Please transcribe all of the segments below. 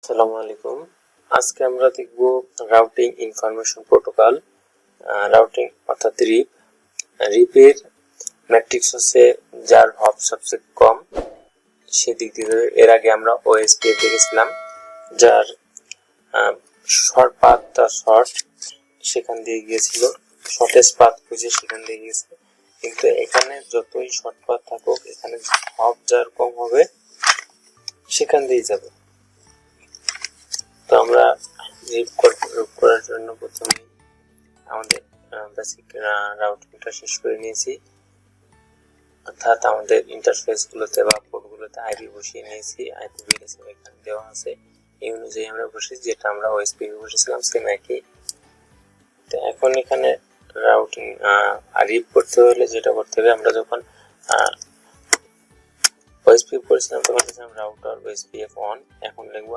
আসসালামু আলাইকুম। আজকে আমরা দেখব রাউটিং ইনফরমেশন প্রোটোকল। রাউটিং অর্থাৎ রিপ। রিপের ম্যাট্রিক্স হচ্ছে যার হপ সবচেয়ে কম সেদিক দিয়ে। এর আগে আমরা ওএসপি দেখেছিলাম যার শর্ট পাথটা শর্ট, সেখান দিয়ে গিয়েছিল, শর্টেস্ট পাথ খুঁজে সেখান দিয়ে গিয়েছে। কিন্তু এখানে যতই শর্ট পাথ থাকুক, এখানে হপ যার কম হবে সেখান দিয়ে যাবে। তো আমরা রিপ করার জন্য প্রথমে আমাদের বেসিক রাউটিংটা শেষ করে নিয়েছি, অর্থাৎ আমাদের ইন্টারফেস গুলোতে বা পোর্টগুলোতে আইপি বসিয়ে নিয়েছি। আইপি বিএলএস এখানে দেওয়া আছে, এই অনুযায়ী আমরা বসেছি, যেটা আমরা ওএসপি বসেছিলাম সেম একই। তো এখন এখানে রাউটিং রিপ করতে হলে যেটা করতে হবে, আমরা যখন ওএসপি করেছিলাম তখন লিখলাম রাউটার ওএসপিএফ অন, এখন লিখবো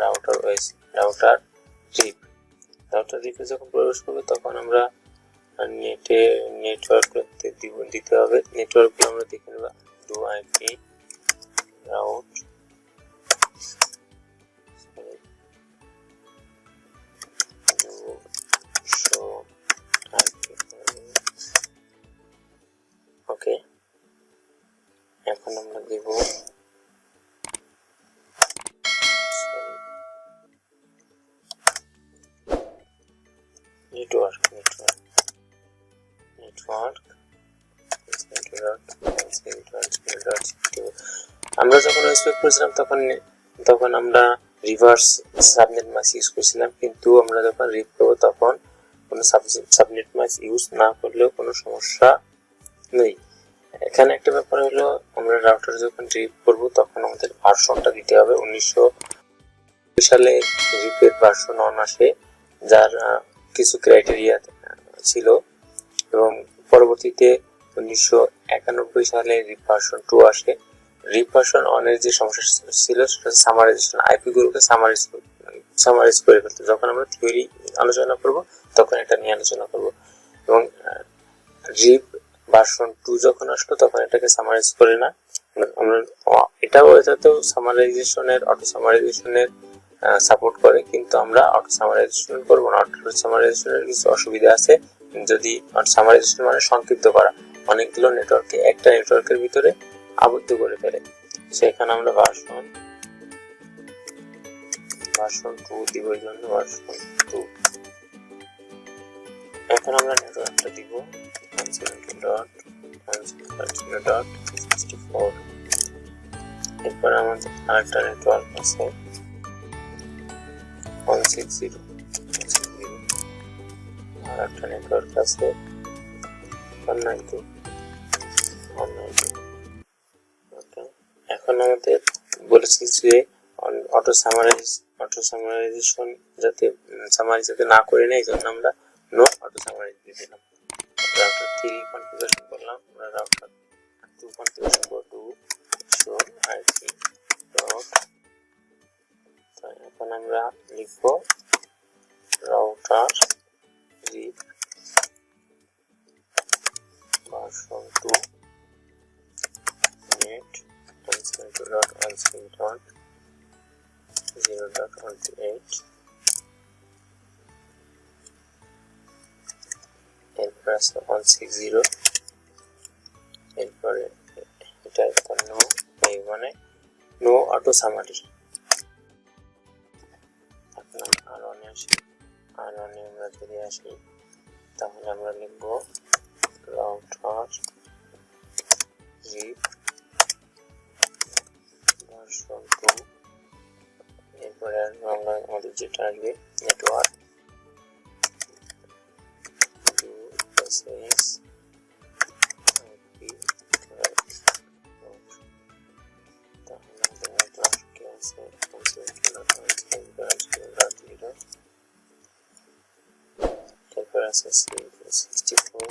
রাউটার রাউটার রিপ। রাউটার রিপে যখন প্রবেশ করবে তখন আমরা নেটওয়ার্ক দিতে হবে। নেটওয়ার্কগুলো আমরা দেখে নেব, ডু আইপি রাউট ওকে। এখন আমরা দেব নেটওয়ার্ক আমরা যখন এক্সপেক্ট করেছিলাম তখন আমরা রিভার্স সাবনেট মাস্ক ইউজ করেছিলাম, কিন্তু আমরা যখন রিপ করবো তখন কোনো সাবনেট মাস্ক ইউজ না করলেও কোনো সমস্যা নেই। এখানে একটা ব্যাপার হলো, আমরা রাউটার যখন রিপ করব তখন আমাদের ভার্সনটা দিতে হবে। 1900 সালে রিপের ভার্সন 1 আসে, যার কিছু ক্রাইটেরিয়া ছিল, এবং পরবর্তীতে 1991 সালে রিপ ভার্সন 2 আসে। রিপ ভার্সন 1 এর যে সমস্যা ছিল সেটা সামারাইজেশন, আইপি গুলোকে সামারাইজ করে ফেলতে। যখন আমরা থিওরি আলোচনা করব তখন এটা নিয়ে আলোচনা করব। এবং রিপ ভার্সন 2 যখন আসলো তখন এটাকে সামারাইজ করে না। আমরা এটাতেও সামারাইজেশনের, অটো সামারাইজেশনের সাপোর্ট করে, কিন্তু আমরা অটো সামারাইজেশন করব না। অটো সামারাইজেশনের কিছু অসুবিধা আছে। যদি সামারাইজেশন মানে সংক্ষিপ্ত করা, অনেকগুলো নেটওয়ার্ককে একটা নেটওয়ার্কের ভিতরে আবদ্ধ করে ফেলে। সেখানে আমরা ভার্সন 2 দিব, এই জন্য ভার্সন 2। এখন আমরা নেটওয়ার্কটা দিব 172.168.64। এরপর আমাদের আরেকটা নেটওয়ার্ক আছে 160, আর একটা নেটওয়ার্ক আছে 192। এখন আমাদের বলেছি যে অটো সামারাইজেশন যাতে না করে নেয়, এই জন্য আমরা নো অটো সামারাইজ দিয়ে দিলাম। রাউটার 3 কনফিগারেশন করলাম, আমরা রাউটার 2 কনফিগারেশন করব, শো আইপি ডট। এখন আমরা লিখব রাউটার রিপ ভার্সন 2 নেট 172.168.0.28। এরপর আছে 160, এরপরে এটা নো, এই মানে নো অটো সামারি। এখন আর1 আসি, আর1 আমরা যদি আসি তাহলে আমরা লিখব রাউটার রিপ ভার্সন 2। এরপরে আমরা আমাদের যেটা আসবে নেটওয়ার্ক এরপর আছে 64,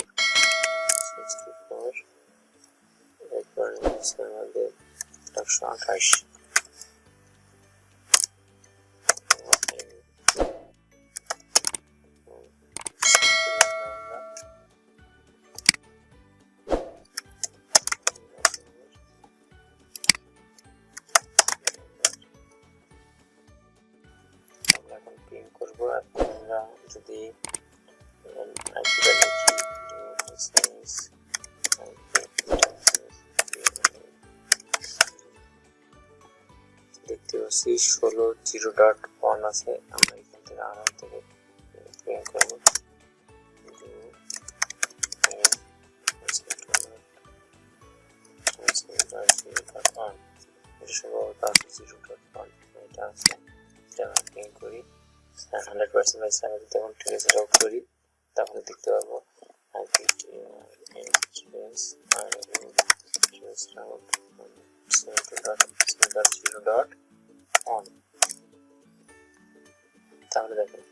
এরপর আছে আমাদের 128। যদি দেখতে পাচ্ছি 16.0.1 আছে। আমরা এখান থেকে আরাম থেকে প্রিন্ট করবো সম্ভবত আছে 0.1 এটা আছে। এটা আমরা প্রিন্ট করি 100% বাই 7 তখন ট্রেস আউট করি, তাহলে দেখতে পাবো তাহলে দেখেন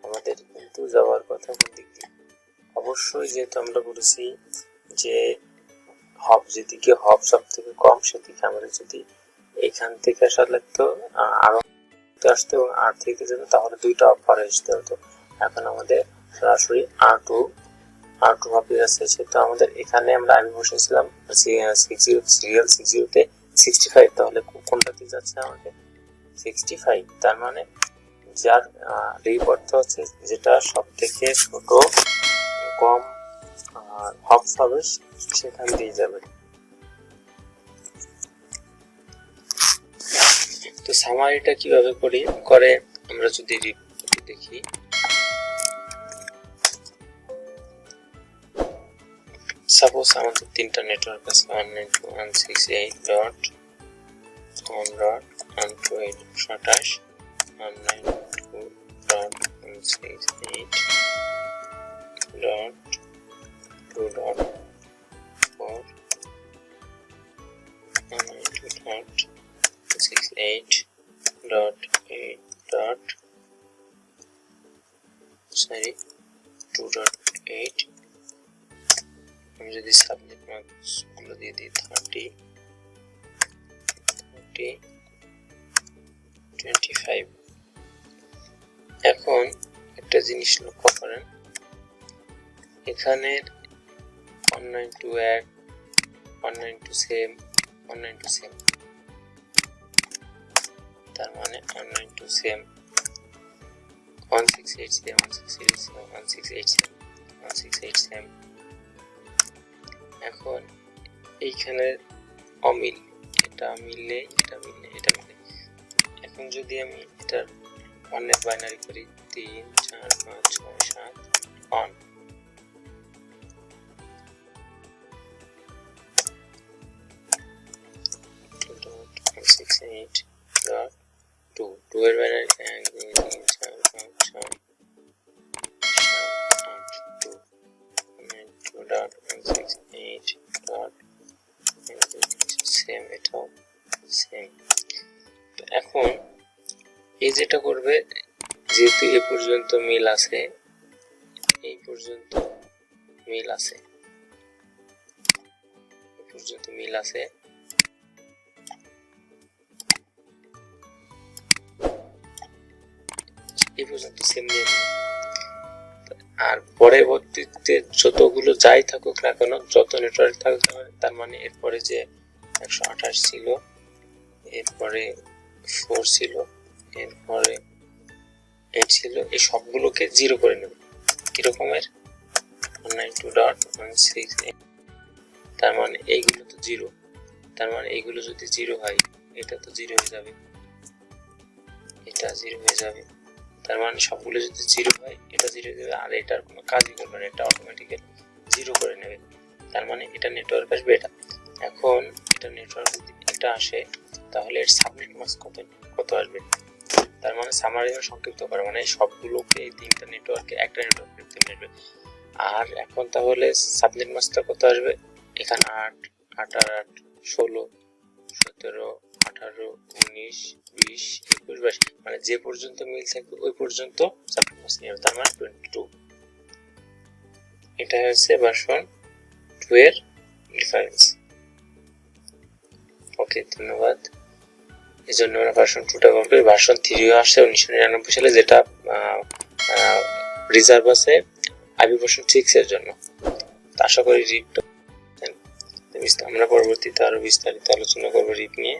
আমাদের কিন্তু যাওয়ার কথা কোন দিক দিয়ে, অবশ্যই যেহেতু আমরা বলেছি যে হব যেদিকে হব সব থেকে কম সেদিকে আমাদের যদি এখান থেকে আসা লাগতো আরো আসতো এবং আর থেকে যেত তাহলে দুইটা হব পার আসতে হতো। এখন আমাদের সরাসরি R2 হবে আছে, সেটা আমাদের এখানে আমরা আমি বসেছিলাম 60 তে 65, তাহলে কোনটাতে যাচ্ছে আমাদের 65, তার মানে যার রিপ অর্থ হচ্ছে যেটা সব থেকে ছোট কম হব হবে সেখান দিয়ে যাবে। তো সামারিটা কিভাবে করে আমরা যদি রিপ দেখি, সাপোজ আমাদের তিনটা নেটওয়ার্ক আছে 192.168.1.128 192.168.2.4 192.168.2.8 আমি যদি সাবনেট মার্কস গুলো দিয়ে দিই 30 25। এখন একটা জিনিস লক্ষ্য করেন, এখানে 192 192 সেম 192 সেম, তার মানে 192 সেম 1687 1687 1687 সেম। এখন এইখানে অমিল, এটা মিললে এটা মিললে এটা মিলে। এখন যদি আমি এটার অনেক বাইনারি করি 3 4 5 6 7 1, টু এর বাইনারি 1 2 3 4 5 6 সেম, এটাও সেম। এখন এই যেটা করবে, যেহেতু এ পর্যন্ত মিল আছে, এই পর্যন্ত মিল আছে, এই পর্যন্ত মিল আছে, এই পর্যন্ত সেম মিল। আর পরবর্তীতে যতগুলো যাই থাকুক না কেন, যত নেটওয়ার্ক থাকুক না, তার মানে এরপরে যে 128 ছিল, এরপরে 4 ছিল, এরপরে 8 ছিল, এই সবগুলোকে 0 করে নেবে। কিরকমের 192.168, তার মানে এইগুলো তো 0, তার মানে এইগুলো যদি 0 হয় এটা তো 0 হয়ে যাবে, এটা 0 হয়ে যাবে, তার মানে সবগুলো যদি 0 হয় এটা 0 হয়ে যাবে, আর এটার কোনো কাজই করবে না, এটা অটোমেটিক্যালি 0 করে নেবে, তার মানে এটা নেটওয়ার্ক আসবে এটা। এখন এটা নেটওয়ার্ক যদি এটা আসে তাহলে এর সাবনেট মাস্ক কত আসবে, তার মানে সামারি সংক্ষিপ্ত করে মানে সবগুলোকে এই তিনটা নেটওয়ার্কে একটা নেটওয়ার্কে নেবে। আর এখন তাহলে সাবনেট মাস্কটা কত আসবে, এখানে 8 8 8 16 17 18 19 20 21 22, মানে যে পর্যন্ত মিল থাকবে ওই পর্যন্ত সাবনেট মাস্ক নেবে, তার মানে 22। এটা হচ্ছে ভার্সন 2 এর ডিফারেন্স। ওকে, ধন্যবাদ। এই জন্য আমরা ভার্সন 2টা ব্যবহার করি। ভার্সন 3 আসছে 1999 সালে, যেটা রিজার্ভ আছে আইপি ভার্সন 6 এর জন্য। আশা করি রিপ আমরা পরবর্তীতে আরো বিস্তারিত আলোচনা করবো রিপ নিয়ে।